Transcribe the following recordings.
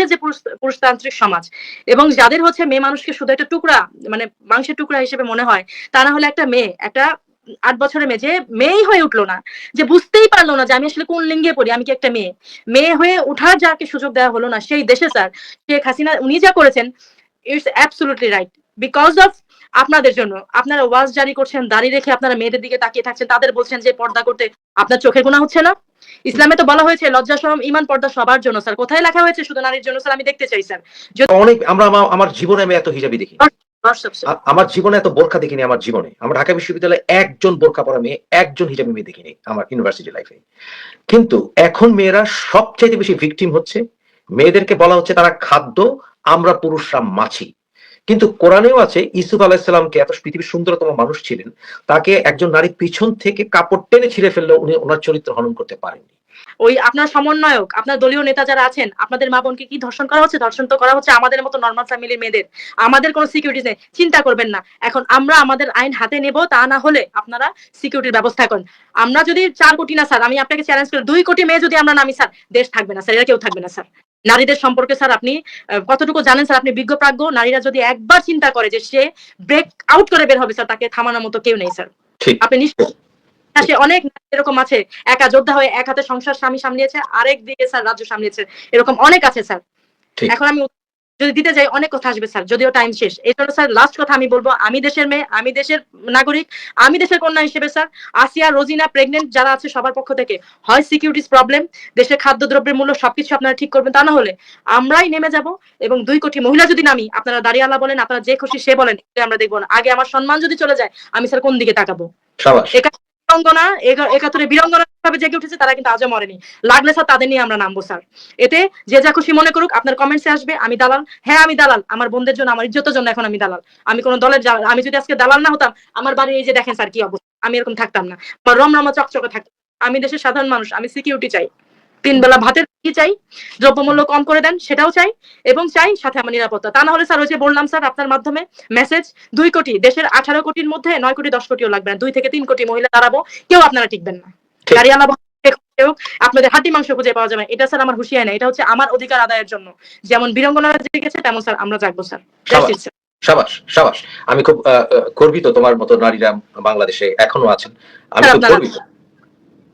বাংলাদেশের যে পুরুষতান্ত্রিক সমাজ এবং যাদের হচ্ছে মেয়ে মানুষকে শুধু একটা টুকরা মানে মাংসের টুকরা হিসেবে মনে হয়, তা না হলে একটা মেয়ে, একটা ৮ বছরের মেয়ে যে মেয়েই হয়ে উঠলো না, যে বুঝতেই পারলো না যে আমি আসলে কোন লিঙ্গে পড়ি, আমি কি একটা মেয়ে। মেয়ে হয়ে উঠার যাকে সুযোগ দেওয়া হলো না সেই দেশে স্যার শেখ হাসিনা উনি যা করেছেন, it's absolutely right. Because of আপনাদের জন্য আপনারা ওয়াজ জারি করছেন, দাঁড়িয়ে রেখে আপনারা মেয়েদের দিকে তাকিয়ে থাকছেন, তাদের বলছেন যে পর্দা করতে। আপনার চোখে গুনাহ হচ্ছে না? ইসলামে তো বলা হয়েছে লজ্জা শরম ঈমান পর্দা সবার জন্য স্যার। কোথায় লেখা হয়েছে শুধু নারীর জন্য স্যার? আমি দেখতে চাই স্যার। অনেক আমার জীবনে আমি এত হিজাবি দেখিনি, আমার জীবনে এত বোরখা দেখিনি। আমার জীবনে আমার ঢাকা বিশ্ববিদ্যালয়ে একজন বোরখা পরা মেয়ে, একজন হিজাবি মেয়ে দেখিনি আমার ইউনিভার্সিটি লাইফে। কিন্তু এখন মেয়েরা সবচেয়ে বেশি ভিকটিম হচ্ছে। মেয়েদেরকে বলা হচ্ছে তারা খাদ্য, আমরা পুরুষরা মাছি। কিন্তু কোরআনেও আছে ইউসুফ আলাইহিসসালামকে, এত পৃথিবীর সুন্দরতম মানুষ ছিলেন, তাকে একজন নারী পিছন থেকে কাপড় টেনে ছিঁড়ে ফেললেও উনি ওনার চরিত্র হনন করতে পারেননি। ওই আপনার সমন্বয়ক, আপনার দলীয় নেতা যারা আছেন, আপনাদের মা বোনকে কি ধর্ষণ করা হচ্ছে? ধর্ষণ তো করা হচ্ছে আমাদের মতো নরমাল ফ্যামিলির মেয়েদের। আমাদের কোনো সিকিউরিটি নেই, চিন্তা করবেন না। এখন আমরা আমাদের আইন হাতে নেব, তা না হলে আপনারা সিকিউরিটির ব্যবস্থা করেন। আমরা যদি ৪ কোটি না স্যার, আমি আপনাকে চ্যালেঞ্জ করি, ২ কোটি মেয়ে যদি আমরা নামি স্যার, দেশ থাকবে না স্যার, এরা কেউ থাকবে না স্যার। নারীদের সম্পর্কে স্যার আপনি কতটুকু জানেন স্যার? আপনি বিজ্ঞপ্রাজ্ঞ। নারীরা যদি একবার চিন্তা করে যে সে ব্রেক আউট করে বের হবে স্যার, তাকে থামানোর মতো কেউ নেই স্যার। আপনি নিশ্চয় সে অনেক এরকম আছে, একা যোদ্ধা হয়ে এক হাতে সংসার স্বামী সামলিয়েছে, আরেক দিকে স্যার রাজ্য সামলিয়েছে, এরকম অনেক আছে স্যার। এখন আমি যদি দিতে যাই অনেক কথা আসবে স্যার, যদিও টাইম শেষ। এই জন্য স্যার লাস্ট কথা আমি বলবো, আমি দেশের মেয়ে, আমি দেশের নাগরিক, আমি দেশের কন্যা হিসেবে স্যার আসিয়া, রোজিনা, প্রেগনেন্ট যারা আছে সবার পক্ষ থেকে হয় সিকিউরিটিস প্রবলেম, দেশের খাদ্যদ্রব্যের মূল্য সবকিছু আপনারা ঠিক করবেন, তা না হলে আমরাই নেমে যাব। এবং ২ কোটি মহিলা যদি নামি, আপনারা দাঁড়িয়ালা বলেন, আপনারা যে খুশি সে বলেন, আমরা দেখবো না। আগে আমার সম্মান যদি চলে যায়, আমি স্যার কোন দিকে তাকাবো? বীরাঙ্গনা, ৭১ বীরাঙ্গনা ভাবে জেগে উঠেছে, তারা কিন্তু আজও মরেনি। লাগলে স্যার তাদের নিয়ে আমরা নামবো স্যার। এতে যে যা খুশি মনে করুক, আপনার কমেন্টসে আসবে আমি দালাল। হ্যাঁ আমি দালাল, আমার বোনদের জন্য, আমার ইজ্জতের জন্য এখন আমি দালাল। আমি কোন দলের আমি যদি আজকে দালাল না হতাম, আমার বাড়ি এই যে দেখেন স্যার কি অবস্থা, আমি এরকম থাকতাম না। আমার রমরমা চকচকে থাকতাম। আমি দেশের সাধারণ মানুষ, আমি সিকিউরিটি চাই, ৩ বেলা ভাতের কি চাই, দ্রব্যমূল্য কম করে দেন সেটাও চাই, এবং চাই সাথে আমার নিরাপত্তা। তা না হলে স্যার ওই যে বললাম স্যার আপনার মাধ্যমে মেসেজ, ২ কোটি দেশের ১৮ কোটির মধ্যে ৯ কোটি ১০ কোটিও লাগবে না, ২ থেকে ৩ কোটি মহিলা দাঁড়াবো, কেউ আপনারা টিকবেন না। গাড়িওয়ালা আপনাদের হাড্ডি মাংস খুঁজে পাওয়া যাবে। এটা স্যার আমার হুঁশিয়ারি না, এটা হচ্ছে আমার অধিকার আদায়ের জন্য। যেমন বীরাঙ্গনারা জেগেছে, তেমন স্যার আমরা জাগবো স্যার। সাবাস সাবাস, আমি খুব গর্বিত তোমার মতো নারীরা বাংলাদেশে এখনো আছেন। আমি খুব গর্বিত।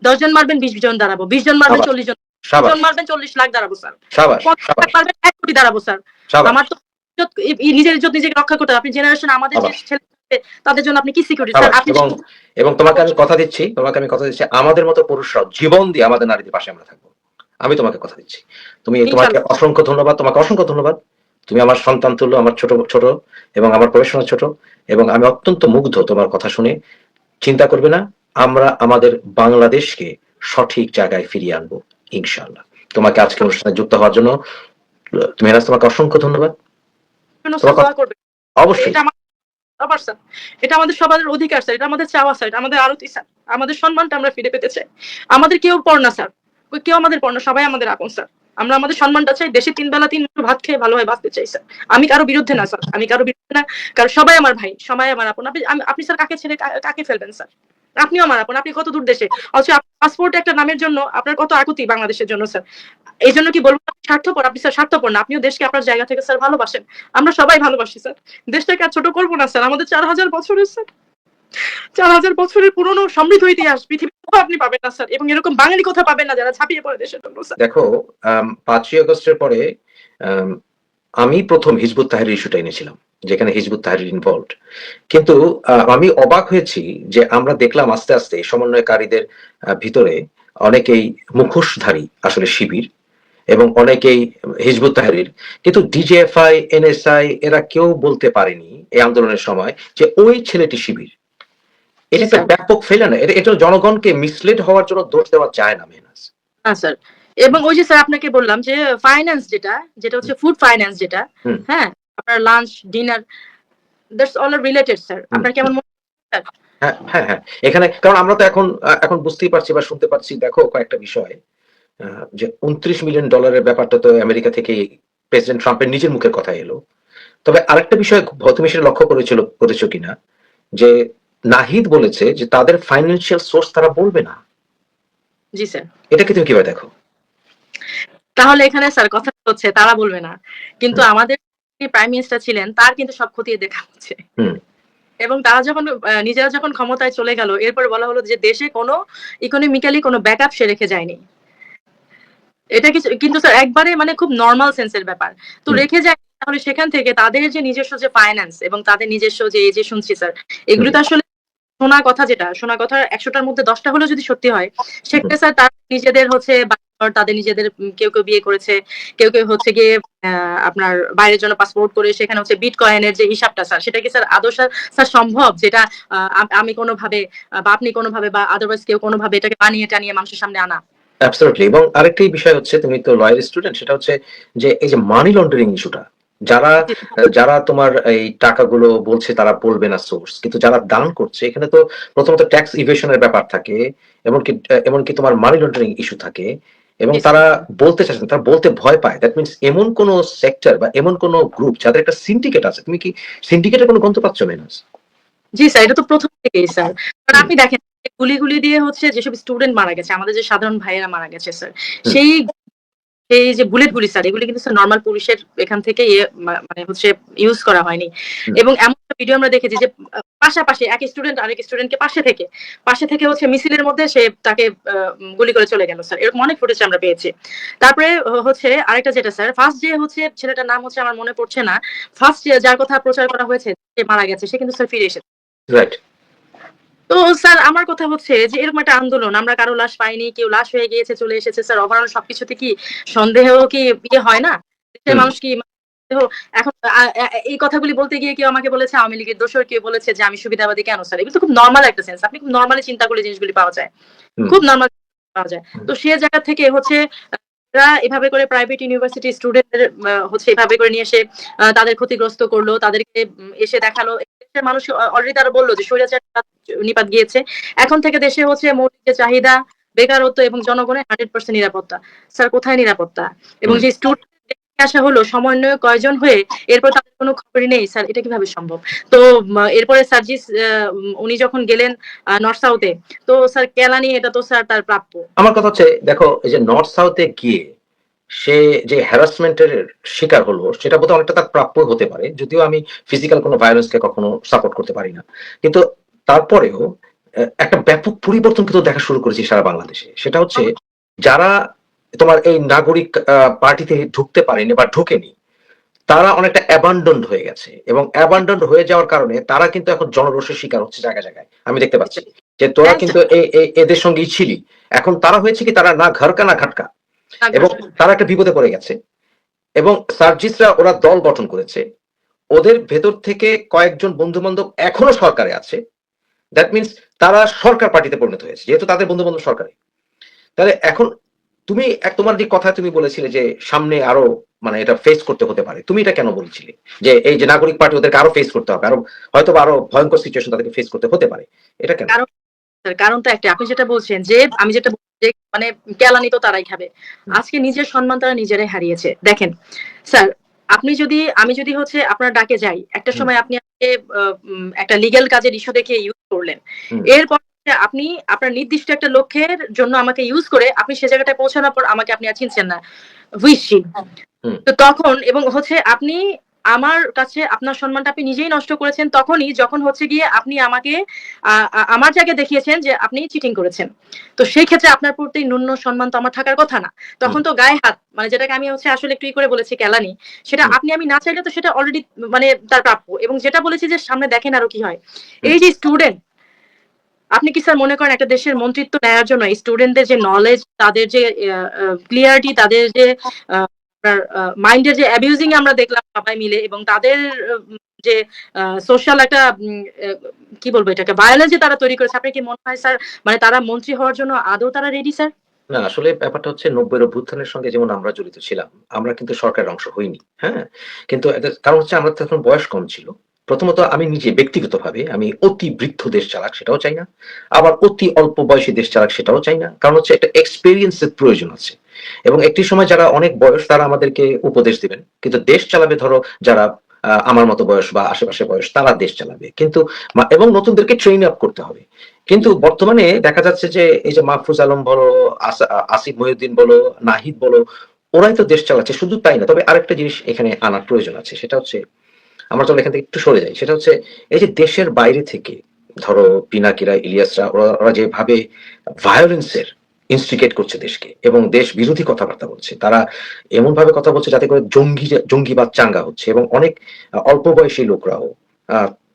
১০ জন মারবেন ২০ জন দাঁড়াবো, ২০ জন মারবেন ৪০ জন, ১০ জন মারবেন ৪০ লাখ দাঁড়াবো স্যার, ৫০ লাখ মারবেন ১ কোটি দাঁড়াবো স্যার। আমার তো নিজের ইজ্জত নিজেকে রক্ষা করতে হবে। আপনি জেনারেশন আমাদের যে ছেলে তাদের জন্য আপনি কি সিকিউরিটি স্যার? আপনি এবং তোমাকে আমি কথা দিচ্ছি, আমাদের মতো পুরুষরা জীবন দিয়ে আমাদের নারীদের পাশে আমরা থাকবো। আমি তোমাকে কথা দিচ্ছি। তোমাকে অসংখ্য ধন্যবাদ, তোমাকে অসংখ্য ধন্যবাদ। তুমি আমার সন্তান তুল্য, আমার ছোট এবং আমার প্রফেশনাল ছোট, এবং আমি অত্যন্ত মুগ্ধ তোমার কথা শুনে। চিন্তা করবে না, আমরা আমাদের বাংলাদেশকে সঠিক জায়গায় ফিরিয়ে আনবো ইনশাআল্লাহ। তোমাকে আজকে অনুষ্ঠানে যুক্ত হওয়ার জন্য মেহনাজ, তোমাকে অসংখ্য ধন্যবাদ। অবশ্যই এটা আমাদের সবার অধিকার স্যার, এটা আমাদের চাওয়া স্যার, এটা আমাদের আরতি স্যার। আমাদের সম্মানটা আমরা ফিরে পেতে চাই। আমাদের কেউ পর না স্যার, কেউ আমাদের পর না, সবাই আমাদের আপন স্যার। আমরা আমাদের সম্মানটা চাই, দেশে ৩ বেলা ৩ মুঠো ভাত খেয়ে ভালোভাবে বাঁচতে চাই স্যার। আমি কারো বিরুদ্ধে না স্যার, আমি কারো বিরুদ্ধে না, কারণ সবাই আমার ভাই, সবাই আমার আপন। আপনি স্যার কাকে ছেড়ে কাকে ফেলবেন স্যার? আপনিও আমার আপন, আপনি কত দূর দেশে, অথচ পাসপোর্ট একটা নামের জন্য আপনার কত আকুতি বাংলাদেশের জন্য স্যার। এই জন্য কি বলবো স্বার্থপর? আপনি স্যার স্বার্থপর না, আপনিও দেশকে আপনার জায়গা থেকে স্যার ভালোবাসেন। আমরা সবাই ভালোবাসি স্যার, দেশটাকে আর ছোট করবো না স্যার। আমাদের ৪,০০০ বছরের স্যার, ৪,০০০ বছরের পুরনো সমৃদ্ধ ইতিহাস পৃথিবীতে আপনি পাবেন না স্যার, এবং এরকম বাঙালি কোথাও পাবেন না যারা ছাপিয়ে পড়ে দেশের জন্য স্যার। দেখো, ৫ই আগস্টের পরে আমি প্রথম হিজবুত তাহরির ইস্যুটা এনেছিলাম, যেখানে হিজবুত তাহরির ইনভলভড। কিন্তু আমি অবাক হয়েছি যে আমরা দেখলাম আস্তে আস্তে সমন্বয়কারীদের ভিতরে অনেকেই মুখোশধারী আসলে শিবির, এবং অনেকেই হিজবুত তাহরির। কিন্তু ডিজিএফআই, এনএসআই এরা কেউ বলতে পারেনি এই আন্দোলনের সময় যে ওই ছেলেটি শিবির। এটা একটা ব্যাপক ফেলে না, এটা জনগণকে মিসলিড হওয়ার জন্য দোষ দেওয়া যায় না মেহনাজ। হ্যাঁ স্যার, এবং ওই যে স্যার আপনাকে বললাম যে ফাইন্যান্স যেটা হচ্ছে ফুড ফাইন্যান্স, যেটা হ্যাঁ আপনার lunch dinner, that's all related sir. আপনার কেমন মনে হয়? হ্যাঁ হ্যাঁ হ্যাঁ, এখানে কারণ আমরা তো এখন বুঝতেই পারছি বা শুনতে পাচ্ছি। দেখো কয়েকটা বিষয়, যে $29 মিলিয়ন ব্যাপারটা তো আমেরিকা থেকে প্রেসিডেন্ট ট্রাম্পের নিজের মুখের কথা এলো। তবে আরেকটা বিষয় তুমি সেটা লক্ষ্য করেছো কিনা, যে নাহিদ বলেছে যে তাদের ফাইন্যান্সিয়াল সোর্স তারা বলবে না। জি স্যার। এটাকে তুমি কিভাবে দেখো? তাহলে এখানে স্যার কথা হচ্ছে তারা বলবে না। কিন্তু হুম, আমাদের প্রাইম মিনিস্টার ছিলেন তার কিন্তু সব খতিয়ে দেখা হচ্ছে। হুম, এবং তারা যখন নিজেরা যখন ক্ষমতায় চলে গেল, এরপরে বলা হলো যে দেশে কোনো ইকোনমিক্যালি কোনো ব্যাকআপ সে রেখে যায়নি। এটা কিন্তু স্যার একবারে মানে খুব নরমাল সেন্স এর ব্যাপার। তো হুম, রেখে যায় তাহলে সেখান থেকে তাদের যে নিজস্ব যে ফাইন্যান্স এবং তাদের নিজস্ব যে এই যে শুনছি স্যার, হুম, এগুলো তো আসলে শোনা কথা যেটা, শোনা কথা ১০০ টার মধ্যে ১০ টা হলেও যদি সত্যি হয়, হুম। সেক্ষেত্রে স্যার তারা নিজেদের হচ্ছে বাড়িঘর, তাদের নিজেদের কেউ বিয়ে করেছে, কেউ হচ্ছে গিয়ে আপনার বাইরের জন্য পাসপোর্ট করে সেখানে হচ্ছে বিটকয়েন এর যে হিসাবটা স্যার, সেটা কি স্যার আদৌ স্যার সম্ভব? যেটা আমি কোনভাবে বা আপনি কোনভাবে বা আদারওয়াইজ কেউ কোনভাবে এটাকে বানিয়ে টানিয়ে মানুষের সামনে আনা। অ্যাবসলিউটলি। এবং আরেকটি বিষয় হচ্ছে, তুমি তো লয়ের স্টুডেন্ট, সেটা হচ্ছে যে এই যে মানি লন্ডারিং ইস্যুটা, যারা যারা তোমার এই টাকাগুলো বলছে তারা বলবে না সোর্স, কিন্তু যারা দান করছে এখানে তো প্রথমত ট্যাক্স ইভেশন এর ব্যাপার থাকে, এমনকি তোমার মানি লন্ডারিং ইস্যু থাকে, এবং জি স্যার। তারা বলতে চাচ্ছে না, তারা বলতে ভয় পায়। দ্যাট মিনস এমন কোন সেক্টর বা এমন কোন গ্রুপ যাদের একটা সিন্ডিকেট আছে, তুমি কি সিন্ডিকেটের কোনো গন্ধ পাচ্ছ মেনাস? জি স্যার, এটা তো ১ম থেকেই স্যার। কারণ হুম, আপনি দেখেন গুলি দিয়ে হচ্ছে যেসব স্টুডেন্ট মারা গেছে, আমাদের যে সাধারণ ভাইয়েরা মারা গেছে স্যার, হুম, সেই এই যে বুলেট গুলি স্যার, এগুলি কিন্তু স্যার নরমাল পুলিশের এখান থেকে মানে হচ্ছে ইউজ করা হয়নি। হুম, এবং এমন একটা ভিডিও আমরা দেখেছি যে পাশাপাশি এক স্টুডেন্ট আরেক স্টুডেন্টকে পাশে থেকে হচ্ছে মিছিলের মধ্যে সে তাকে গুলি করে চলে গেল স্যার। এরকম অনেক ফুটেজ আমরা পেয়েছি। তারপরে হচ্ছে আরেকটা যেটা স্যার, ফার্স্ট যে হচ্ছে ছেলেটার নাম হচ্ছে আমার মনে পড়ছে না। ফার্স্ট যার কথা প্রচার করা হয়েছে সে মারা গেছে, সে কিন্তু স্যার ফিরে এসেছে। রাইট। তো স্যার আমার কথা হচ্ছে যে এরকম একটা আন্দোলন, আমরা কারো লাশ পাইনি, কেউ লাশ হয়ে গিয়েছে চলে এসেছে স্যার, ওভারঅল সবকিছুতে কি সন্দেহ কি হয় না? দেশের হুম, মানুষ কি সন্দেহ এখন এই কথাগুলি বলতে গিয়ে কেউ আমাকে বলেছে আওয়ামী লীগের দোসর, কেউ বলেছে যে আমি সুবিধাবাদী কেন স্যার? এগুলো তো খুব নরমাল একটা সেন্স। আপনি খুব নরমালি চিন্তা করলে জিনিসগুলি পাওয়া যায়। হুম, খুব নরমাল পাওয়া যায়। হুম, তো সে জায়গা থেকে হচ্ছে এরা এভাবে করে প্রাইভেট ইউনিভার্সিটি স্টুডেন্টদের হচ্ছে এভাবে করে নিয়ে এসে তাদের ক্ষতিগ্রস্ত করলো। তাদেরকে এসে দেখালো। দেশের মানুষ অলরেডি তারা বলল যে স্বৈরাচার নিপাত গিয়েছে। এখন থেকে দেশে হচ্ছে মৌলিক যে চাহিদা, বেকারত্ব এবং জনগণের 100% নিরাপত্তা। স্যার কোথায় নিরাপত্তা? এবং হুম। যে স্টুডেন্ট আসা হলো সমন্বয় কয়জন হয়ে এরপর তাদের কোনো খবরই নেই স্যার, এটা কিভাবে সম্ভব? তো এরপরে সার্জিস উনি যখন গেলেন নর্থ সাউথ এ, তো স্যার কেলানি এটা তো স্যার তার প্রাপ্য। আমার কথা হচ্ছে, দেখো এই যে নর্থ সাউথে গিয়ে সে যে হ্যারাসমেন্টের শিকার হলো, সেটা বোধহয় অনেকটা তার প্রাপ্য হতে পারে, যদিও আমি ফিজিক্যাল কোনো ভায়োলেন্সকে কখনো সাপোর্ট করতে পারি না। কিন্তু তারপরেও একটা ব্যাপক পরিবর্তন কিন্তু দেখা শুরু করেছি সারা বাংলাদেশে। সেটা হচ্ছে যারা তোমার এই নাগরিক পার্টিতে ঢুকতে পারেনি বা ঢোকেনি, তারা অনেকটা অ্যাবান্ডন্ড হয়ে গেছে, এবং অ্যাবান্ডন্ড হয়ে যাওয়ার কারণে তারা কিন্তু এখন জনরোষের শিকার হচ্ছে জায়গায় জায়গায়। আমি দেখতে পাচ্ছি যে তোরা কিন্তু এদের সঙ্গেই ছিলি। এখন তারা হয়েছে কি, তারা না ঘর কা না ঘাটকা, এবং তারা একটা বিপদে পড়ে গেছে। এবং সার্জিসরা ওরা দল গঠন করেছে, ওদের ভেতর থেকে কয়েকজন বন্ধু বান্ধব এখনো সরকারে আছে। দ্যাট মিনস তারা সরকার পার্টিতে পরিণত হয়েছে, যেহেতু তাদের বন্ধু বান্ধব সরকারে। তাহলে এখন তুমি তোমার যে কথা তুমি বলেছিলে যে সামনে আরো মানে এটা ফেস করতে হতে পারে, তুমি এটা কেন বলছিলে যে এই যে নাগরিক পার্টি ওদেরকে আরো ফেস করতে হবে, আরো হয়তো আরো ভয়ঙ্কর সিচুয়েশন তাদেরকে ফেস করতে হতে পারে, এটা কেন? কারণ স্যার কারণ তো একটা। আপনি যেটা বলছেন যে আমি যেটা বলছি যে মানে কেলানি তো তারাই খাবে। হুম, আজকে নিজের সম্মান তারা নিজেরাই হারিয়েছে। দেখেন স্যার, আমি যদি হচ্ছে আপনার ডাকে যাই, একটা হুম, সময় আপনি আমাকে একটা লিগ্যাল কাজের ইস্যু দেখে ইউজ করলেন। হুম, এরপর হচ্ছে আপনি আপনার নির্দিষ্ট একটা লক্ষ্যের জন্য আমাকে ইউজ করে আপনি সে জায়গাটায় পৌঁছানোর পর আমাকে আপনি আর চিনছেন না। Who is she? হুম, তো তখন এবং হচ্ছে আপনি আমার কাছে আপনার সম্মানটা আপনি নিজেই নষ্ট করেছেন তখনই যখন হচ্ছে গিয়ে আপনি আমাকে আ আ আমার জায়গায় দেখিয়েছেন যে আপনি চিটিং করেছেন। তো সেই ক্ষেত্রে আপনার প্রতি ন্যূন সম্মান তো আমার থাকার কথা না। হুম, তখন তো গায়ে হাত মানে যেটাকে আমি হচ্ছে আসলে একটু করে বলেছি কেলানি। সেটা হুম, আমি না চাইলে তো সেটা অলরেডি মানে তার প্রাপ্য। এবং যেটা বলেছি যে সামনে দেখেন আরো কি হয়। হুম। এই যে স্টুডেন্ট, আপনি কি স্যার মনে করেন একটা দেশের মন্ত্রিত্ব নেয়ার জন্য স্টুডেন্টদের যে নলেজ, তাদের যে ক্লিয়ারিটি, তাদের যে আপনার মাইন্ডের যে অ্যাবিউজিং আমরা দেখলাম সবাই মিলে এবং তাদের যে সোশ্যাল একটা কি বলবো এটাকে ভায়োলেন্স যে তারা তৈরি করেছে, আপনার কি মনে হয় স্যার মানে তারা মন্ত্রী হওয়ার জন্য আদৌ তারা রেডি স্যার? না, আসলে ব্যাপারটা হচ্ছে ৯০ এর অভ্যুত্থানের সঙ্গে যেমন আমরা জড়িত ছিলাম, আমরা কিন্তু সরকারের অংশ হইনি। হ্যাঁ? কিন্তু এদের কারণ হচ্ছে আমরা তখন বয়স কম ছিল। প্রথমত আমি নিজে ব্যক্তিগতভাবে আমি অতি বৃদ্ধ দেশ চালাক সেটাও চাই না। আবার অতি অল্প বয়সী দেশ চালাক সেটাও চাই না। কারণ হচ্ছে একটা এক্সপেরিয়েন্স এর প্রয়োজন আছে। এবং একটি সময় যারা অনেক বয়স তারা আমাদেরকে উপদেশ দিবেন। কিন্তু দেশ চালাবে ধরো যারা আমার মতো বয়স বা আশেপাশে বয়স তারা দেশ চালাবে। কিন্তু এবং নতুনদেরকে ট্রেন আপ করতে হবে। কিন্তু বর্তমানে দেখা যাচ্ছে যে এই যে মাহফুজ আলম বলো, আসিফ মহিউদ্দিন বলো, নাহিদ বলো, ওরাই তো দেশ চালাচ্ছে। শুধু তাই না, তবে আরেকটা জিনিস এখানে আনার প্রয়োজন আছে। সেটা হচ্ছে, আমরা চলো এখান থেকে একটু সরে যাই। সেটা হচ্ছে এই যে দেশের বাইরে থেকে ধরো পিনাকিরা, ইলিয়াসরা, ওরা যেভাবে ভায়োলেন্সের ইনস্টিগেট করছে দেশকে এবং দেশ বিরোধী কথাবার্তা বলছে, তারা এমন ভাবে কথা বলছে যাতে করে জঙ্গিবাদ চাঙ্গা হচ্ছে, এবং অনেক অল্প বয়সী লোকরাও,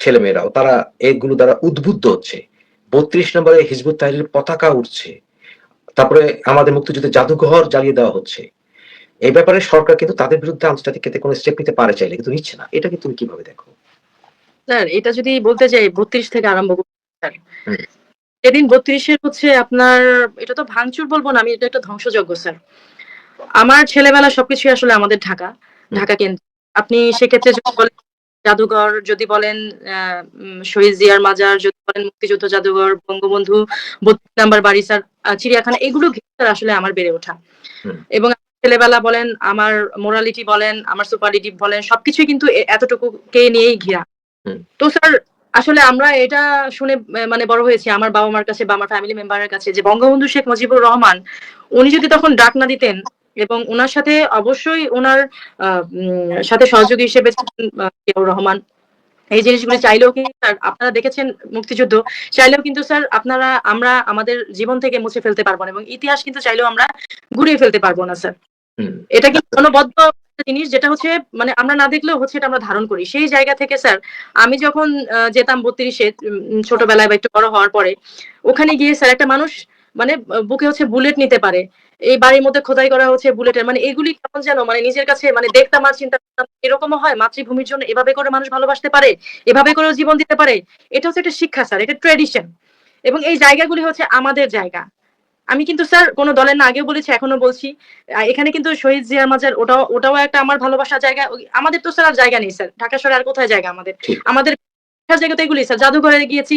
ছেলেমেয়েরাও তারা এগুলো দ্বারা উদ্বুদ্ধ হচ্ছে। 32 নম্বরে হিজবুত তাহরীরের পতাকা উঠছে, তারপরে আমাদের মুক্তিযুদ্ধের জাদুঘর জ্বালিয়ে দেওয়া হচ্ছে। এই ব্যাপারে সরকার কিন্তু তাদের বিরুদ্ধে আন্তর্জাতিক ক্ষেত্রে কোনো স্টেপ নিতে পারে চাইলে, কিন্তু নিচ্ছে না। এটা কি তুমি কিভাবে দেখো? স্যার এটা যদি বলতে যাই 32 থেকে আরম্ভ করি স্যার। হুম, সেদিন 32 এর হচ্ছে আপনার, এটা তো ভাঙচুর বলবো না আমি, এটা একটা ধ্বংসযজ্ঞ স্যার। আমার ছেলেবেলা সবকিছুই আসলে আমাদের ঢাকা, হুম, ঢাকা কেন্দ্রিক। আপনি সেক্ষেত্রে যদি বলেন জাদুঘর, যদি বলেন শহীদ জিয়ার মাজার, যদি বলেন মুক্তিযুদ্ধ জাদুঘর, বঙ্গবন্ধু 32 নাম্বার বাড়ি স্যার, চিড়িয়াখানা, এগুলো ঘিরে স্যার আসলে আমার বেড়ে ওঠা। হুম, এবং ছেলেবেলা বলেন, আমার মোরালিটি বলেন, আমার সুপারলিটি বলেন, সবকিছুই কিন্তু এতটুকুকে নিয়েই ঘেরা। হুম, তো স্যার আসলে আমরা এটা শুনে মানে বড় হয়েছি আমার বাবা মার কাছে বা আমার ফ্যামিলি মেম্বারের কাছে, যে বঙ্গবন্ধু শেখ মুজিবুর রহমান উনি যদি তখন ডাক না দিতেন, এবং উনার সাথে অবশ্যই উনার সাথে সহযোগী হিসেবে ছিলেন জিয়াউর রহমান, এই জিনিসগুলি চাইলেও কিন্তু স্যার আপনারা দেখেছেন মুক্তিযুদ্ধ, চাইলেও কিন্তু স্যার আমরা আমাদের জীবন থেকে মুছে ফেলতে পারবো না, এবং ইতিহাস কিন্তু চাইলেও আমরা ঘুরিয়ে ফেলতে পারবো না স্যার। হুম, এটা কিন্তু অনবদ্য একটা জিনিস, যেটা হচ্ছে মানে আমরা না দেখলেও হচ্ছে এটা আমরা ধারণ করি। সেই জায়গা থেকে স্যার আমি যখন যেতাম 32 এ, ছোটবেলায় বা একটু বড় হওয়ার পরে, ওখানে গিয়ে স্যার একটা মানুষ মানে বুকে হচ্ছে বুলেট নিতে পারে। এই বাড়ির মধ্যে খোদাই করা হচ্ছে বুলেটের, মানে এগুলি কেমন যেন মানে নিজের কাছে মানে দেখতাম আর চিন্তা করতাম, এরকমও হয় মাতৃভূমির জন্য এভাবে করে মানুষ ভালোবাসতে পারে, এভাবে করেও জীবন দিতে পারে। এটা হচ্ছে একটা শিক্ষা স্যার, এটা ট্র্যাডিশন। এবং এই জায়গাগুলি হচ্ছে আমাদের জায়গা। আমি কিন্তু স্যার কোন দলের না, আগেও বলেছি এখনো বলছি। এখানে কিন্তু শহীদ জিয়ার মাজার, ওটাও একটা আমার ভালোবাসার জায়গা। আমাদের তো স্যার আর জায়গা নেই স্যার। ঢাকা শহরে আর কোথায় জায়গা আমাদের? ঠিক। আমাদের দেখার জায়গা তো এগুলি স্যার। জাদুঘরে গিয়েছি,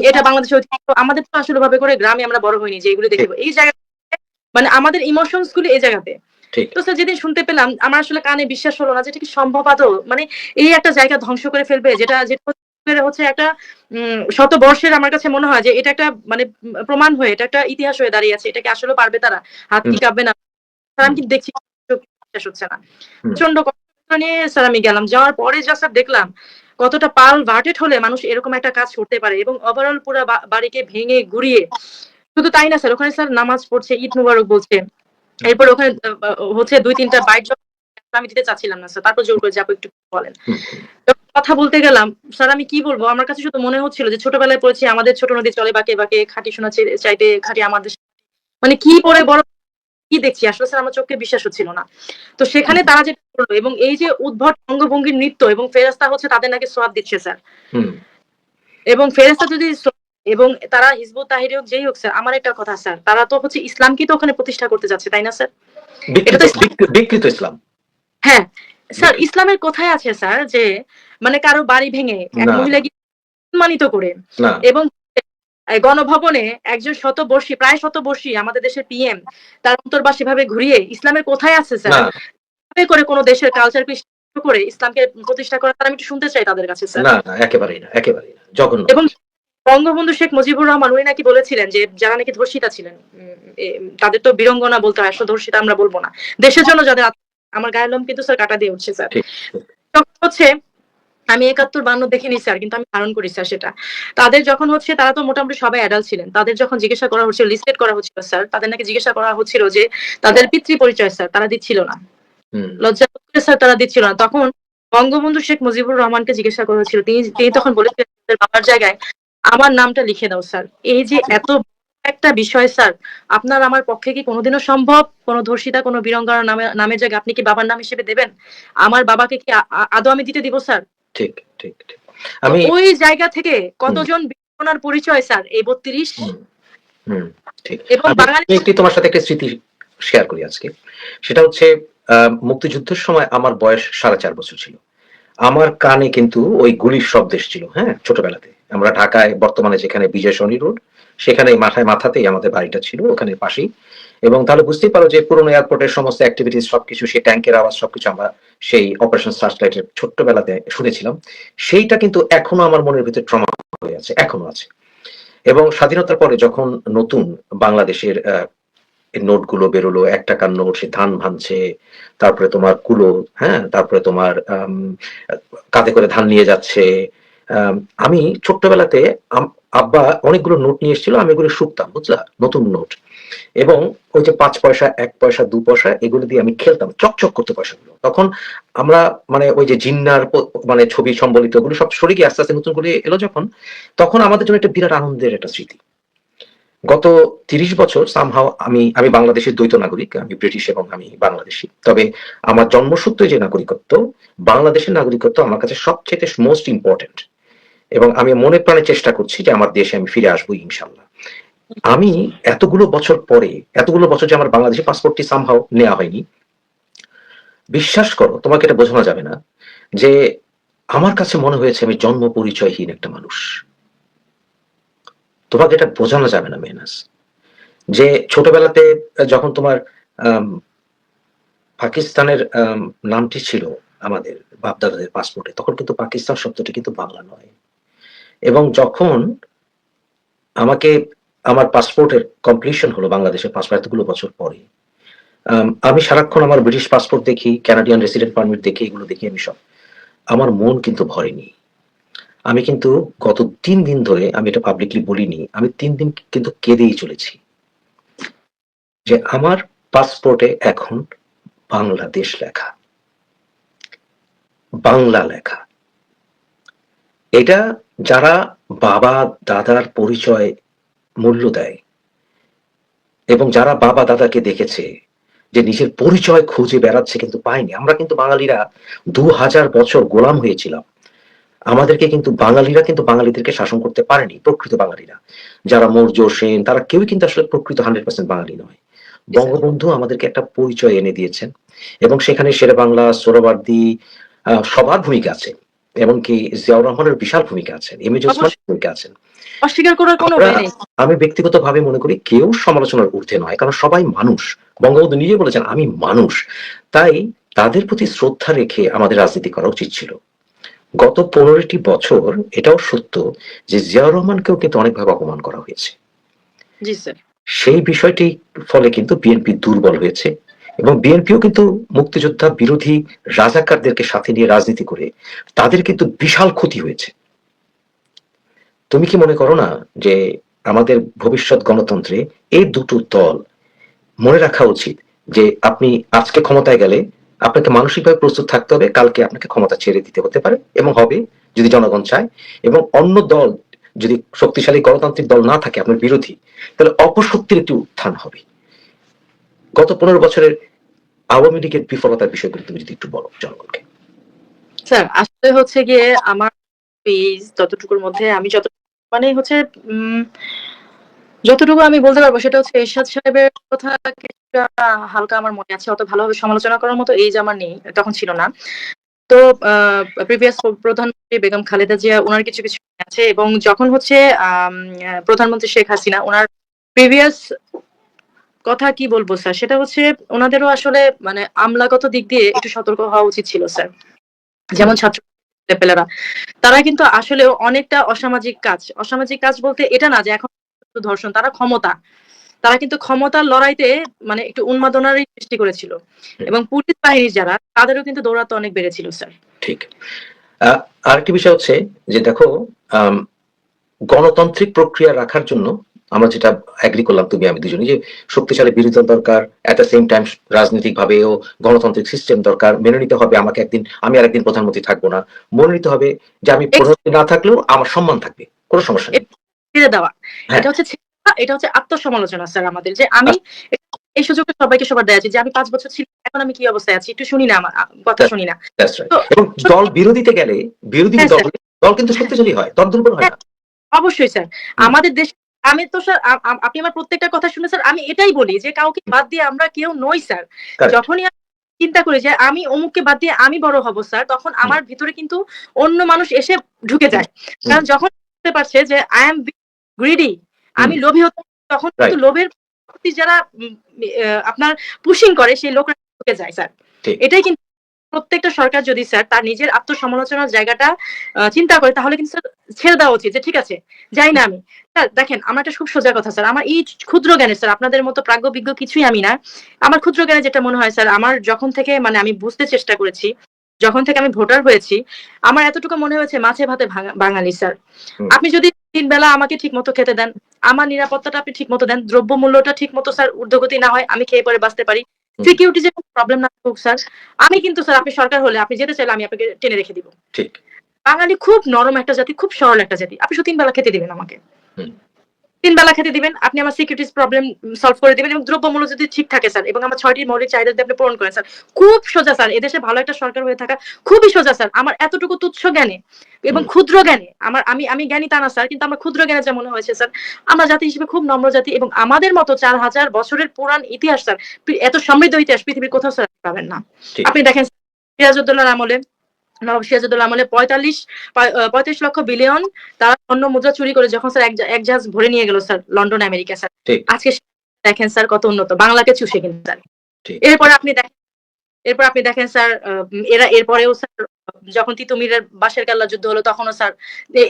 এটা বাংলাদেশের ঐতিহ্য। আমাদের তো আসলে ওভাবে করে গ্রামে আমরা বড় হইনি যে এগুলি ঠিক, দেখিব। এই জায়গা মানে আমাদের ইমোশনস গুলি এই জায়গাতে। ঠিক। তো স্যার যেদিন শুনতে পেলাম আমার আসলে কানে বিশ্বাস হলো না যে এটা কি সম্ভব আদৌ? মানে এই একটা জায়গা ধ্বংস করে ফেলবে, যেটা যেটা হচ্ছে একটা শত বর্ষের, আমার কাছে মনে হয় যে এটা একটা মানে প্রমাণ হয়ে, এটা একটা ইতিহাস হয়ে দাঁড়িয়ে আছে। এটা কি আসলে পারবে তারা? হাত হুম, কি কাঁপবে না? স্যার আমি হুম, কি দেখছি, চোখে বিশ্বাস হচ্ছে না। হুম, প্রচন্ড কষ্ট নিয়ে স্যার আমি গেলাম। যাওয়ার পরে যা স্যার দেখলাম, কতটা পালভার্টেড হলে মানুষ এরকম একটা কাজ করতে পারে, এবং ওভারঅল পুরা বাড়িকে ভেঙে গুঁড়িয়ে, শুধু তাই না স্যার, ওখানে স্যার নামাজ পড়ছে, ঈদ মুবারক বলছে। এরপর ওখানে হচ্ছে ২-৩ টা বাইট আমি দিতে চাচ্ছিলাম না স্যার। তারপর জোর করে যে আপু একটু বলেন। হুম, হুম, যখন কথা বলতে গেলাম, স্যার আমি কি বলবো? আমার কাছে শুধু মনে হচ্ছিল যে ছোটবেলায় পড়েছি আমাদের ছোট নদী চলে বাঁকে, বাঁকে, খাঁটি সোনা চাইতে খাঁটি আমাদের। মানে কি পড়ে বড় কি দেখছি আসলে স্যার, আমার চোখে বিশ্বাস হচ্ছিল না। তো সেখানে তারা যেটা করলো, এবং এই যে উদ্ভট অঙ্গভঙ্গির নৃত্য, এবং ফেরেশতা হচ্ছে তাদের নাকি সোয়াব দিচ্ছে স্যার। হুম। এবং ফেরেশতা যদি এবং তারা হিজবুত তাহরীর হোক যেই হোক স্যার, আমার একটা কথা স্যার, তারা তো হচ্ছে ইসলামকেই তো ওখানে প্রতিষ্ঠা করতে যাচ্ছে, তাই না স্যার? এটা তো বিকৃত ইসলাম। হ্যাঁ, স্যার বিকৃত। ইসলামের কোথায় আছে স্যার যে মানে কারো বাড়ি ভেঙে এক না, মহিলা গিয়ে সম্মানিত করে, না, এবং গণভবনে একজন শতবর্ষী, প্রায় শতবর্ষী আমাদের দেশের পিএম, তার অন্তর্বাস এভাবে ঘুরিয়ে, ইসলামের কোথায় আছে না, স্যার? এভাবে করে কোন দেশের কালচারকে করে ইসলামকে প্রতিষ্ঠা করা, তার আমি একটু শুনতে চাই তাদের কাছে স্যার। না, না, একেবারেই না, একেবারেই না। জঘন্য এবং কাজ। বঙ্গবন্ধু শেখ মুজিবুর রহমান উনি নাকি বলেছিলেন যে যারা নাকি ধর্ষিতা ছিলেন, তাদের তো বীরঙ্গনা বলতে হয়, আসলে ধর্ষিতা আমরা বলবো না। দেশের জন্য যাদের আমার গায়ের লোম কিন্তু স্যার কাটা দিয়ে উঠছে স্যার। ঠিক, ঠিক। তখন হচ্ছে আমি ৭১-৫২ দেখিনি স্যার, কিন্তু আমি ধারণ করি স্যার সেটা। তাদের যখন হচ্ছে, তারা তো মোটামুটি সবাই অ্যাডাল্ট ছিলেন। তাদের যখন জিজ্ঞাসা করা হচ্ছিল, লিস্টেড করা হচ্ছিল স্যার, তাদের নাকি জিজ্ঞাসা করা হচ্ছিল যে তাদের পিতৃ পরিচয় স্যার তারা দিচ্ছিল না। হুম, লজ্জা করে স্যার তারা দিচ্ছিল না। তখন বঙ্গবন্ধু শেখ মুজিবুর রহমানকে জিজ্ঞাসা করা হচ্ছিল। তিনি তিনি তখন বলেছিলেন তাদের বাবার জায়গায় আমার নামটা লিখে দাও স্যার। এই যে ঠিক। এত একটা বিষয় স্যার, আপনার আমার পক্ষে কি কোনোদিনও সম্ভব কোন ধর্ষিতা, কোন বীরাঙ্গনার নামের জায়গায় আপনি কি বাবার নাম হিসেবে দেবেন? আমার বাবাকে কি আদৌ আমি দিতে দিব স্যার? ঠিক, ঠিক, ঠিক। তো আমি ওই জায়গা থেকে হুম, কতজন বীরাঙ্গনার পরিচয় স্যার এই ৩২, হুম, হুম, ঠিক। এবং আমি বাঙালি আমি তোমার সাথে একটা স্মৃতি শেয়ার করি আজকে। সেটা হচ্ছে মুক্তিযুদ্ধের সময় আমার বয়স ৪.৫ বছর ছিল। আমার কানে কিন্তু ওই গুলির শব্দ এসেছিল, হ্যাঁ? ছোটবেলাতে। আমরা ঢাকায় বর্তমানে যেখানে বিজয় সরণি রোড, সেখানেই মাথাতেই আমাদের বাড়িটা ছিল, ওখানে পাশেই। এবং তাহলে বুঝতেই পারো যে পুরনো এয়ারপোর্টের সমস্ত এক্টিভিটিস সবকিছু, সেই ট্যাংকের আওয়াজ সবকিছু আমরা সেই অপারেশন সার্চলাইট এর ছোট্টবেলাতে শুনেছিলাম। সেইটা কিন্তু এখনো আমার মনের ভিতরে ট্রমা হয়ে আছে, এখনো আছে। এবং স্বাধীনতার পরে যখন নতুন বাংলাদেশের নোটগুলো বেরোলো, ৳১ নোট, সে ধান ভাঙছে, তারপরে তোমার কুলো, হ্যাঁ? তারপরে তোমার কাঁধে করে ধান নিয়ে যাচ্ছে। আম আমি ছোট্টবেলাতে আব্বা অনেকগুলো নোট নিয়ে এসেছিল, আমি এগুলো শুকতাম, বুঝলা? নতুন নোট। এবং ওই যে ৫ পয়সা, ১ পয়সা, ২ পয়সা এগুলো দিয়ে আমি খেলতাম। চকচক করত পয়সাগুলো। তখন আমরা মানে ওই যে জিন্নাহর মানে ছবি সম্বলিত ওগুলো সব সরে গিয়ে আস্তে, আস্তে নতুন করে এলো যখন, তখন আমাদের জন্য একটা বিরাট আনন্দের একটা স্মৃতি। গত ৩০ বছর সামহাউ আমি বাংলাদেশের দ্বৈত নাগরিক। আমি ব্রিটিশ এবং আমি বাংলাদেশী। তবে আমার জন্মসূত্রে যে নাগরিকত্ব, বাংলাদেশের নাগরিকত্ব আমার কাছে সবচাইতে মোস্ট ইম্পোর্টেন্ট। এবং আমি মনে প্রাণে চেষ্টা করছি যে আমার দেশে আমি ফিরে আসবো ইনশাআল্লাহ। আমি এতগুলো বছর পরে, এতগুলো বছর যে আমার বাংলাদেশী পাসপোর্টটি সামহাউ নেয়া হয়নি। বিশ্বাস করো, তোমাকে এটা বোঝানো যাবে না যে আমার কাছে মনে হয়েছে আমি জন্ম পরিচয়হীন একটা মানুষ। তোমাকে এটা বোঝানো যাবে না মেহনাজ। যে ছোটবেলাতে যখন তোমার আম পাকিস্তানের নামটি ছিল আমাদের বাপ-দাদাদের পাসপোর্টে, তখন কিন্তু পাকিস্তান শব্দটি কিন্তু বাংলা নয়। এবং যখন আমাকে আমার পাসপোর্টের কমপ্লিশন হলো বাংলাদেশের পাসপোর্ট এতগুলো বছর পরে, আমি সারাক্ষণ আমার ব্রিটিশ পাসপোর্ট দেখি, কানাডিয়ান রেসিডেন্ট পারমিট দেখি, এগুলো দেখি আমি সব। আমার মন কিন্তু ভরেনি। আমি কিন্তু গত ৩ দিন ধরে, আমি এটা পাবলিকলি বলিনি, আমি ৩ দিন কিন্তু কেঁদেই চলেছি। যে আমার পাসপোর্টে এখন বাংলাদেশ লেখা। বাংলা লেখা। এটা যারা বাবা-দাদার পরিচয় মূল্য দেয় এবং যারা বাবা-দাদাকে দেখেছে যে নিজের পরিচয় খুঁজে বেড়াচ্ছে কিন্তু পায়নি। আমরা কিন্তু বাঙালিরা ২০০০ বছর গোলাম হয়েছিলাম। আমাদেরকে কিন্তু বাঙালিরা কিন্তু বাঙালিদেরকে শাসন করতে পারেনি, প্রকৃত বাঙালিরা। যারা মৌর্য, সেন তারা কেউই কিন্তু আসলে প্রকৃত 100% বাঙালি নয়। জি স্যার। বঙ্গবন্ধু আমাদেরকে একটা পরিচয় এনে দিয়েছেন এবং সেখানে শেরেবাংলা, সোহরাওয়ার্দী সবার ভূমিকা আছে। এমনকি জিয়াউর রহমানের বিশাল ভূমিকা আছেন, এম এ জে ওসমানের অবশ্যই ভূমিকা আছেন। অস্বীকার করার কোনো আমরা ওয়ে নেই। আমি ব্যক্তিগতভাবে মনে করি কেউ সমালোচনার ঊর্ধ্বে নয়। কারণ সবাই মানুষ। বঙ্গবন্ধু নিজেই বলেছেন, "আমি মানুষ।" তাই তাদের প্রতি শ্রদ্ধা রেখে আমাদের রাজনীতি করা উচিত ছিল। গত ১৫ টি বছর এটাও সত্য যে জিয়াউর রহমানকেও কিন্তু অনেকভাবে অপমান করা হয়েছে। জি স্যার। সেই বিষয়টির ফলে কিন্তু বিএনপি দুর্বল হয়েছে এবং বিএনপিও কিন্তু মুক্তিযোদ্ধা বিরোধী রাজাকারদেরকে সাথে নিয়ে রাজনীতি করে তাদের কিন্তু বিশাল ক্ষতি হয়েছে। তুমি কি মনে করো না যে আমাদের ভবিষ্যৎ গণতন্ত্রে এই দুটো দল মনে রাখা উচিত যে আপনি আজকে ক্ষমতায় গেলে আপনাকে মানসিকভাবে প্রস্তুত থাকতে হবে, কালকে আপনাকে ক্ষমতা ছেড়ে দিতে হতে পারে এবং হবে যদি জনগণ চায়। এবং অন্য দল যদি শক্তিশালী গণতান্ত্রিক দল না থাকে আপনার বিরোধী, তাহলে অপশক্তির একটি উত্থান হবে। গত ১৫ বছরের আওয়ামী লীগের বিফলতার বিষয়গুলো তুমি যদি একটু বলো জনগণকে। স্যার আসলে হচ্ছে গিয়ে আমার পেজ যতটুকুর মধ্যে আমি মানে হচ্ছে উম যতটুকু আমি বলতে পারবো সেটা হচ্ছে এরশাদ সাহেবের কথা কিছুটা হালকা আমার মনে আছে। অত ভালোভাবে সমালোচনা করার মতো এইজ আমার নেই, তখন ছিল না। তো প্রিভিয়াস প্রধানমন্ত্রী বেগম খালেদা জিয়া উনার কিছু, কিছু আছে এবং যখন হচ্ছে প্রধানমন্ত্রী শেখ হাসিনা উনার প্রিভিয়াস কথা কি বলবো স্যার? সেটা হচ্ছে উনাদেরও আসলে মানে আমলাগত দিক দিয়ে একটু সতর্ক হওয়া উচিত ছিল স্যার। হুম, যেমন ছাত্র ছেলেপেলেরা। তারা কিন্তু আসলেও অনেকটা অসামাজিক কাজ বলতে এটা না যে এখন শুধু ধর্ষণ, তারা ক্ষমতা। তারা কিন্তু ক্ষমতার লড়াইতে মানে একটু উন্মাদনারই সৃষ্টি করেছিল। হুম, এবং পুলিশ বাহিনী যারা তাদেরও কিন্তু দৌরাত্ম্য অনেক বেড়েছিল স্যার। ঠিক। আরেকটি বিষয় হচ্ছে যে দেখো, আম গণতান্ত্রিক প্রক্রিয়া রাখার জন্য আমরা যেটা এগ্রি করলাম তুমি আমি দুজনেই যে শক্তিশালী বিরোধী দল দরকার, এট দ্য সেম টাইম রাজনৈতিক ভাবেও গণতান্ত্রিক সিস্টেম দরকার। মেনে নিতে হবে আমাকে একদিন, আমি আর একদিন প্রধানমন্ত্রী থাকবো না। মনে নিতে হবে যে আমি এক্স প্রধানমন্ত্রী না থাকলেও আমার সম্মান থাকবে, কোনো সমস্যা নেই। এটা ছেড়ে দেওয়া। হ্যাঁ, এটা হচ্ছে ছেড়ে দেওয়া, এটা হচ্ছে আত্মসমালোচনা স্যার আমাদের। যে আমি আস- এই সুযোগটা সবাইকে সবার দেয়া উচিত যে আমি ৫ বছর ছিলাম, এখন আমি কি অবস্থায় আছি একটু শুনি না আমার কথা that's- শুনি না। that's right। তো এবং দল বিরোধীতে গেলে, বিরোধী হ্যাঁ দল স্যার, দল কিন্তু হ্যাঁ, শক্তিশালী হয়, দল দুর্বল হয় হ্যাঁ না। অবশ্যই স্যার। হুম, আমাদের দেশে আমি তো স্যার আপনি আমার প্রত্যেকটা কথা শুনে স্যার আমি এটাই বলি যে কাউকে বাদ দিয়ে আমরা কেউ নই স্যার। কারেক্ট। যখনই আমি চিন্তা করি যে আমি অমুককে বাদ দিয়ে আমি বড় হব স্যার, তখন হুম, আমার ভিতরে কিন্তু অন্য মানুষ এসে ঢুকে হুম, যায়। হুম, কারণ যখন বুঝতে পারছে যে I am greedy, হুম, আমি লোভী হতে তখন কিন্তু রাইট, লোভের প্রতি যারা আপনার পুশিং করে সেই লোকরা ঢুকে যায় স্যার। ঠিক। এটাই কিন্তু প্রত্যেকটা সরকার যদি স্যার তার নিজের আত্মসমালোচনার জায়গাটা চিন্তা করে, তাহলে কিন্তু স্যার ছেড়ে দেওয়া উচিত যে ঠিক আছে যাই না আমি। স্যার দেখেন, আমার একটা খুব সোজা কথা স্যার, আমার এই ক্ষুদ্র জ্ঞানে স্যার, আপনাদের মতো প্রাজ্ঞ কিছুই আমি না। আমার ক্ষুদ্র জ্ঞানে যেটা মনে হয় স্যার, আমার যখন থেকে মানে আমি বুঝতে চেষ্টা করেছি, যখন থেকে আমি ভোটার হয়েছি, আমার এতটুকু মনে হয়েছে মাছে ভাতে বাঙালি স্যার। হুম, আপনি যদি ৩ বেলা আমাকে ঠিক মতো খেতে দেন, আমার নিরাপত্তাটা আপনি ঠিক মতো দেন, দ্রব্য মূল্যটা ঠিক মতো স্যার ঊর্ধ্বগতি না হয়, আমি খেয়ে পরে বাঁচতে পারি, হুম, সিকিউরিটি যে কোনো প্রবলেম না হোক স্যার, আমি কিন্তু স্যার, আপনি সরকার হলে আপনি যেতে চাইলে আমি আপনাকে টেনে রেখে দিব। ঠিক। বাঙালি খুব নরম একটা জাতি, খুব সরল একটা জাতি। আপনি শুধু ৩ বেলা খেতে দিবেন আমাকে। হুম, ৩ বেলা খেতে দিবেন, আপনি আমার সিকিউরিটিস প্রবলেম সলভ করে দিবেন, এবং দ্রব্যমূল্য যদি ঠিক থাকে স্যার, এবং আমার ৬ টি মৌলিক চাহিদা যদি আপনি পূরণ করেন স্যার, খুব সোজা স্যার। এদেশে ভালো একটা সরকার হয়ে থাকা খুবই সোজা স্যার। আমার এতটুকু তুচ্ছ জ্ঞানে এবং হুম, ক্ষুদ্র জ্ঞানে, আমি জ্ঞানী তা না স্যার, কিন্তু আমার ক্ষুদ্র জ্ঞানে যা মনে হয়েছে স্যার, আমরা জাতি হিসেবে খুব নম্র জাতি, এবং আমাদের মতো ৪,০০০ বছরের পুরান ইতিহাস স্যার, এত সমৃদ্ধ ইতিহাস পৃথিবীর কোথাও স্যার পাবেন না। ঠিক। আপনি দেখেন সিরাজউদ্দৌলার আমলে, নবাব সিরাজউদ্দৌলা আমলে ৪৫ লক্ষ বিলিয়ন তারা স্বর্ণ মুদ্রা চুরি করে যখন স্যার এক জাহাজ ভরে নিয়ে গেল স্যার লন্ডন আমেরিকা স্যার। ঠিক। আজকে দেখেন স্যার কত উন্নত, বাংলাকে চুষে কিন্তু স্যার। ঠিক। এরপরে আপনি দেখেন, স্যার এরা এরপরেও স্যার যখন তিতুমিরের বাঁশের কেল্লা যুদ্ধ হলো তখনও স্যার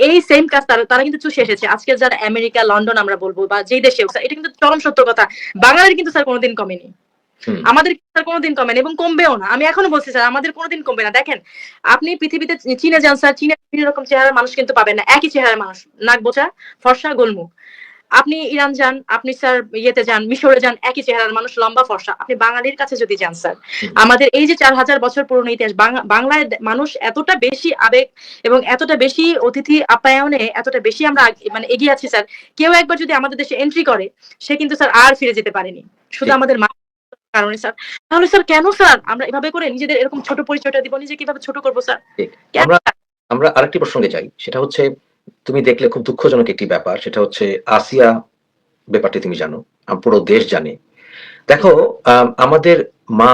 এই সেম কাজ তারা কিন্তু চুষে এসেছে। আজকে যারা আমেরিকা, লন্ডন আমরা বলবো বা যেই দেশেও স্যার, এটা কিন্তু চরম সত্য কথা। বাঙালির কিন্তু স্যার কোনোদিন কমেনি। হুম, আমাদের স্যার কোনোদিন কমে না, এবং কমবেও না। আমি এখনো বলছি স্যার, আমাদের কোনোদিন কমবে না। দেখেন, আপনি পৃথিবীতে চীনে যান স্যার, চীনে বিভিন্ন রকম চেহারার মানুষ কিন্তু পাবেন না, একই চেহারার মানুষ, নাক বোঁচা, ফর্সা, গোলমুখ। আপনি ইরান যান, আপনি স্যার ইয়েতে যান, মিশরে যান, একই চেহারার মানুষ, লম্বা ফর্সা। আপনি বাঙালির কাছে যদি যান স্যার, হুম, আমাদের এই যে ৪,০০০ বছর পুরনো ইতিহাস, বাংলায় মানুষ এতটা বেশি আবেগ এবং এতটা বেশি অতিথি আপ্যায়নে এতটা বেশি আমরা মানে এগিয়ে আছি স্যার। কেউ একবার যদি আমাদের দেশে এন্ট্রি করে, সে কিন্তু স্যার আর ফিরে যেতে পারেনি, শুধু ঠিক। আমাদের কারণে স্যার। তাহলে স্যার কেন স্যার আমরা এভাবে করে নিজেদের এরকম ছোট পরিচয়টা দিব? নিজে কিভাবে ছোট করব স্যার? ঠিক। কেন আমরা স্যার? আমরা আরেকটি প্রসঙ্গে যাই। সেটা হচ্ছে তুমি দেখলে খুব দুঃখজনক একটি ব্যাপার। সেটা হচ্ছে আসিয়া ব্যাপারটি তুমি জানো। পুরো দেশ জানে। জি দেখো স্যার। আমাদের মা,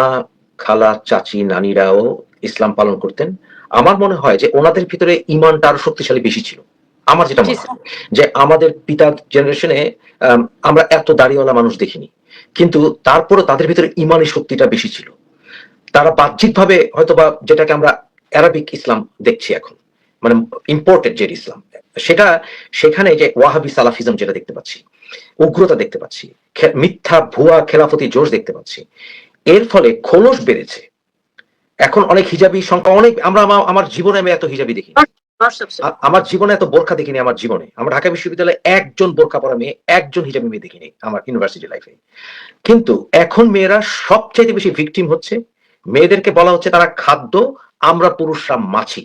খালা, চাচী, নানীরাও ইসলাম পালন করতেন। আমার মনে হয় যে ওনাদের ভিতরে ঈমানটা আরো শক্তিশালী বেশি ছিল। আমার যেটা জি মনে হয় স্যার। যে আমাদের পিতার জেনারেশনে আমরা এত দাড়িওয়ালা মানুষ দেখিনি। কিন্তু তারপরেও তাদের ভিতরে ঈমানের শক্তিটা বেশি ছিল। তারা বাহ্যিকভাবে হয়তোবা যেটাকে আমরা অ্যারাবিক ইসলাম দেখছি এখন, মানে ইম্পোর্টেড যে ইসলাম, সেটা সেখানে যে ওয়াহাবি সালাফিজম যেটা দেখতে পাচ্ছি, উগ্রতা দেখতে পাচ্ছি, মিথ্যা ভুয়া খেলাফতি জোশ দেখতে পাচ্ছি। এর ফলে খোলস বেড়েছে। এখন অনেক হিজাবি সংখ্যা অনেক, আমার জীবনে আমি এত হিজাবি দেখিনি। WhatsApp sir. আমার জীবনে এত বোরখা দেখিনি আমার জীবনে। আমার ঢাকা বিশ্ববিদ্যালয়ে একজন বোরখা পরা মেয়ে, একজন হিজাবি মেয়ে দেখিনি আমার ইউনিভার্সিটি লাইফে। কিন্তু এখন মেয়েরা সবচাইতে বেশি ভিকটিম হচ্ছে। মেয়েদেরকে বলা হচ্ছে তারা খাদ্য, আমরা পুরুষরা মাছি।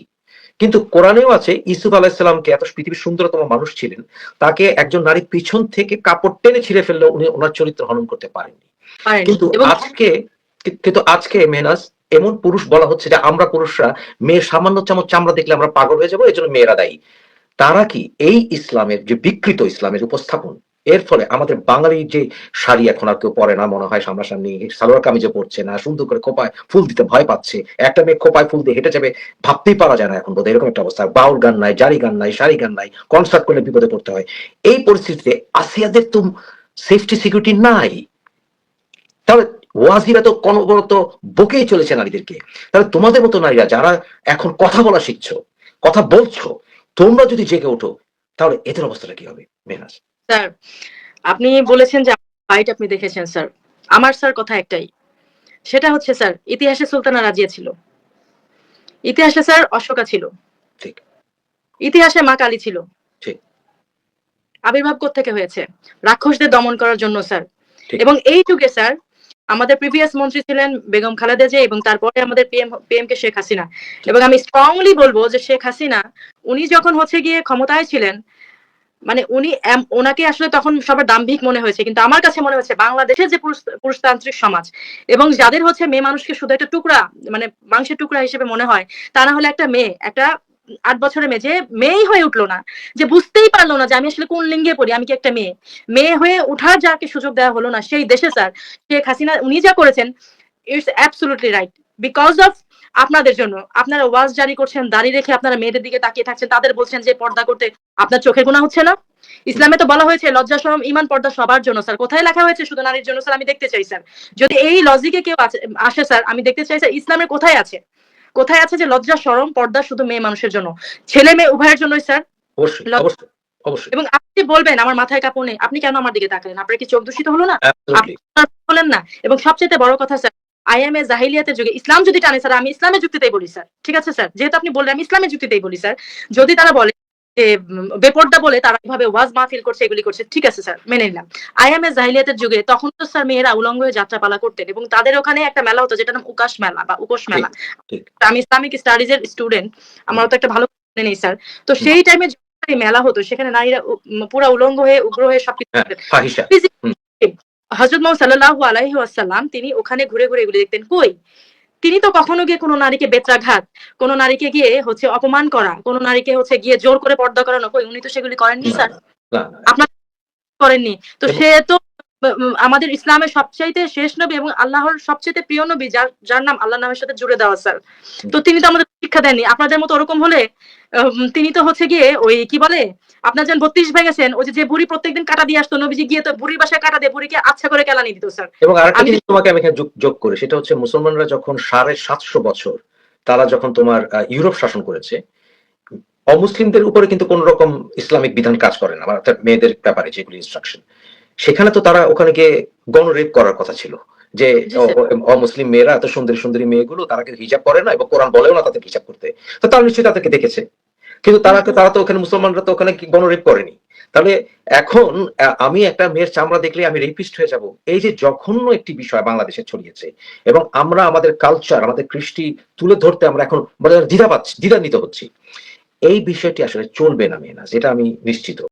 কিন্তু কোরআনেও আছে ইউসুফ আলাইহিসসালামকে, এত পৃথিবীর সুন্দরতম মানুষ ছিলেন, তাকে একজন নারী পিছন থেকে কাপড় টেনে ছিঁড়ে ফেললেও উনি ওনার চরিত্র হনন করতে পারেননি। পারেনি। কিন্তু এবং আজকে মেনাস এমন পুরুষ বলা হচ্ছে যে আমরা পুরুষরা মেয়ের সামান্য চামচ চামড়া দেখলে আমরা পাগল হয়ে যাবো, এজন্য মেয়েরা দায়ী। তারা কি এই ইসলামের যে বিকৃত ইসলামের উপস্থাপন, এর ফলে আমাদের বাঙালি যে শাড়ি এখন আর কেউ পরে না মনে হয়, সামনাসামনি সালোয়ার কামিজে পড়ছে না, সুন্দর করে খোপায় ফুল দিতে ভয় পাচ্ছে, একটা মেয়ে খোপায় ফুল দিয়ে হেঁটে যাবে ভাবতেই পারা যায় না এখন বোধ এরকম একটা অবস্থা। বাউল গান নাই, জারি গান নাই, শাড়ি গান নাই, কনসার্ট করলে বিপদে পড়তে হয়। এই পরিস্থিতিতে আসিয়াদের তো সেফটি সিকিউরিটি নাই। তাহলে ওয়াজিরা তো অনবরত বকেই চলেছে নারীদেরকে। তাহলে তোমাদের মতো নারীরা যারা এখন কথা বলা শিখছো, কথা বলছো, তোমরা যদি জেগে ওঠো, তাহলে এদের অবস্থাটা কি হবে মেহনাজ? স্যার, আপনি বলেছেন যে ফাইট আপনি দেখেছেন স্যার। আমার স্যার কথা একটাই। সেটা হচ্ছে স্যার, ইতিহাসে সুলতানা রাজিয়া ছিল। ইতিহাসে স্যার অশোকা ছিল। ঠিক। ইতিহাসে মা কালী ছিল। ঠিক। আবির্ভাব কোত্থেকে হয়েছে? রাক্ষসদের দমন করার জন্য স্যার। ঠিক। এবং এই যুগে স্যার আমাদের প্রিভিয়াস মন্ত্রী ছিলেন বেগম খালেদা জিয়া, এবং তারপরে আমাদের পিএম কে শেখ হাসিনা। ঠিক। এবং আমি স্ট্রংলি বলবো যে শেখ হাসিনা, উনি যখন হচ্ছে গিয়ে ক্ষমতায় ছিলেন, মানে উনি ওনাকে আসলে তখন সবার দাম্ভিক মনে হয়েছে, কিন্তু আমার কাছে মনে হচ্ছে বাংলাদেশের যে পুরুষতান্ত্রিক সমাজ, এবং যাদের হচ্ছে মেয়ে মানুষকে শুধু একটা টুকরা, মানে মাংসের টুকরা হিসেবে মনে হয়, তা না হলে একটা মেয়ে, একটা ৮ বছরের মেয়ে যে মেয়েই হয়ে উঠলো না, যে বুঝতেই পারলো না যে আমি আসলে কোন লিঙ্গে পড়ি, আমি কি একটা মেয়ে, মেয়ে হয়ে উঠার যাকে সুযোগ দেওয়া হলো না, সেই দেশে স্যার শেখ হাসিনা উনি যা করেছেন, it's absolutely right. Because of আপনাদের জন্য আপনারা ওয়াজ জারি করছেন, দাঁড়িয়ে রেখে আপনারা মেয়েদের দিকে তাকিয়ে থাকছেন, তাদের বলছেন যে পর্দা করতে। আপনার চোখের গুনাহ হচ্ছে না? ইসলামে তো বলা হয়েছে লজ্জা শরম ঈমান পর্দা সবার জন্য স্যার। কোথায় লেখা হয়েছে শুধু নারীর জন্য স্যার? আমি দেখতে চাই স্যার। যদি এই লজিকে কেউ আসে স্যার, আমি দেখতে চাই স্যার ইসলামের কোথায় আছে? কোথায় আছে যে লজ্জা শরম পর্দা শুধু মেয়ে মানুষের জন্য, ছেলে মেয়ে উভয়ের জন্যই স্যার। অবশ্যই, অবশ্যই, অবশ্যই। এবং আপনি বলবেন আমার মাথায় কাঁপুনি, আপনি কেন আমার দিকে তাকালেন? আপনার কি চোখ দূষিত হলো না? আপনি অ্যাবসলিউটলি। বলেন না। এবং সবচাইতে বড় কথা স্যার, আইএমএ জাহিলিয়াতের যুগে ইসলাম যদি টানে স্যার, আমি ইসলামের যুক্তিতেই বলি স্যার। ঠিক আছে স্যার? যেহেতু আপনি বললেন আমি ইসলামের যুক্তিতেই বলি স্যার। যদি তারা বলে যে বেপরদা বলে তারা এভাবে ওয়াজ মাহফিল করছে, এগুলি করছে, ঠিক আছে স্যার, মেনে নিলাম। আইএমএ জাহিলিয়াতের যুগে তখন তো স্যার মেয়েরা উলঙ্গ হয়ে যাত্রাপালা করতেন এবং তাদের ওখানে একটা মেলা হতো যেটার নাম উকাশ মেলা বা উপোস ঠিক, মেলা। ঠিক। আমি ইসলামিক স্টাডিজ এর স্টুডেন্ট, আমারও তো একটা ভালো মনে নেই স্যার। তো হুম, সেই টাইমে এই মেলা হতো, সেখানে নারীরা পুরা উলঙ্গ হয়ে উগ্র হয়ে সবকিছু হ্যাঁ, করতেন। ফাহিশা। হুম, হযরত মুহাম্মদ সাল্লাল্লাহু আলাইহি ওয়াসাল্লাম তিনি ওখানে ঘুরে, ঘুরে এগুলো দেখতেন। কই? তিনি তো কখনো গিয়ে কোন নারীকে বেত্রাঘাত, কোন নারীকে গিয়ে হচ্ছে অপমান করা, কোন নারীকে হচ্ছে গিয়ে জোর করে পর্দা করানো, কই উনি তো সেগুলি করেননি না, স্যার। না, না, না। আপনার করেননি। তো এবং সে তো আমাদের ইসলামের সবচাইতে শেষ নবী এবং আল্লাহর সবচাইতে প্রিয় নবী, যার নাম আল্লাহর নামের সাথে জুড়ে দেওয়া স্যার। তো জি, তিনি তো আমাদের শিক্ষা দেননি। আপনাদের মতো ওরকম হলে তিনি তো হচ্ছে গিয়ে ওই কি বলে? আপনার যেন ৩২ ভেঙেছেন, ওই যে বুড়ি প্রত্যেকদিন কাঁটা দিয়ে আসতো, নবীজি গিয়ে তো বুড়ির বাসায় কাঁটা দিয়ে বুড়িকে আচ্ছা করে কেলানি দিত স্যার। এবং আরেকটা আমি জিনিস তোমাকে আমি এখানে যোগ করি। সেটা হচ্ছে মুসলমানরা যখন ৭৫০ বছর তারা যখন তোমার ইউরোপ শাসন করেছে, অমুসলিমদের উপরে কিন্তু কোন রকম ইসলামিক বিধান কাজ করে না। মানে অর্থাৎ মেয়েদের ব্যাপারে যেগুলো ইনস্ট্রাকশন। সেখানে তো তারা ওখানে গিয়ে গণরেপ করার কথা ছিল। যে জি স্যার। অমুসলিম মেয়েরা এত সুন্দরী, সুন্দরী মেয়েগুলো তারা কিন্তু হিজাব করে না এবং কোরআন বলেও না তাদের হিজাব করতে। তো তারা নিশ্চয়ই তাদেরকে দেখেছে। কিন্তু তারা তো ওখানে মুসলমানরা তো ওখানে গণরেপ করেনি। তাহলে এখন আমি একটা মেয়ের চামড়া দেখলে আমি রেপিস্ট হয়ে যাব। এই যে জঘন্য একটি বিষয় বাংলাদেশে ছড়িয়েছে এবং আমরা আমাদের কালচার, আমাদের কৃষ্টি তুলে ধরতে আমরা এখন মানে দ্বিধান্বিত হচ্ছি। এই বিষয়টি আসলে চলবে না মেহনাজ। এটা আমি নিশ্চিত।